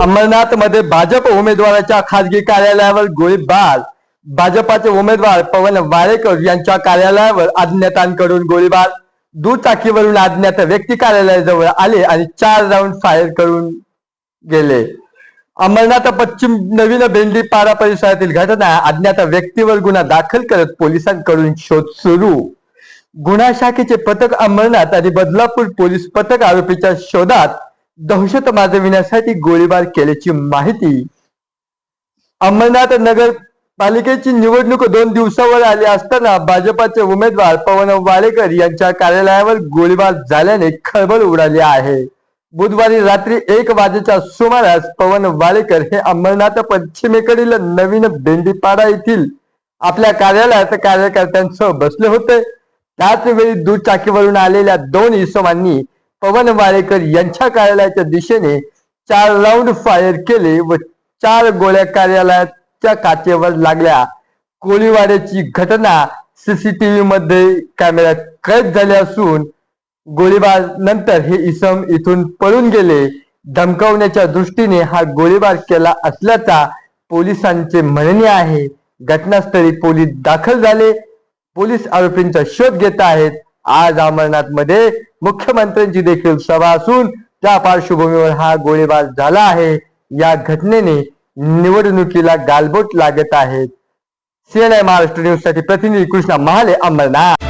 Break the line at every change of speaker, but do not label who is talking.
अंमरनाथ मध्ये भाजप उमेदवाराच्या खासगी कार्यालयावर गोळीबार। भाजपाचे उमेदवार पवन वाळेकर यांच्या कार्यालयावर अज्ञातांकडून गोळीबार। दुचाकीवरून अज्ञात व्यक्ती कार्यालयाजवळ आले आणि 4 राऊंड फायर करून गेले। अंमरनाथ पश्चिम नवीन भेंडीपाडा परिसरातील घटना। अज्ञात व्यक्तीवर गुन्हा दाखल करत पोलिसांकडून शोध सुरू। गुन्हा शाखेचे पथक अंमरनाथ आणि बदलापूर पोलीस पथक आरोपीच्या शोधात दहशत माजविण्यासाठी गोळीबार केल्याची माहिती। अंमरनाथ नगर पालिकेची निवडणूक 2 दिवसावर आली असताना भाजपाचे उमेदवार पवन वाळेकर यांच्या कार्यालयावर गोळीबार झाल्याने खळबळ उडाली आहे। बुधवारी रात्री 1 वाजेच्या सुमारास पवन वाळेकर हे अंमरनाथ पश्चिमेकडील नवीन भेंडीपाडा येथील आपल्या कार्यालयात कार्यकर्त्यांसह बसले होते। त्याच वेळी दुचाकीवरून आलेल्या 2 इसमांनी पवन वाळेकर यांच्या कार्यालयाच्या दिशेने 4 राऊंड फायर केले व 4 गोळ्या कार्यालयाच्या काचेवर लागल्या। गोळीबाराची घटना सीसीटीव्ही मध्ये कॅमेऱ्यात कैद झाली असून गोळीबार नंतर हे इसम इथून पळून गेले। धमकावण्याच्या दृष्टीने हा गोळीबार केला असल्याचा पोलिसांचे म्हणणे आहे। घटनास्थळी पोलीस दाखल झाले। पोलीस आरोपींचा शोध घेत आहेत। आज अंमरनाथ मध्ये मुख्यमंत्र्यांची देखील सभा असून त्या पार्श्वभूमीवर हा गोळीबार झाला आहे। या घटनेने निवडणुकीला गालबोट लागत आहेत। CNN महाराष्ट्र न्यूज साठी प्रतिनिधी कृष्णा महाले, अंमरनाथ।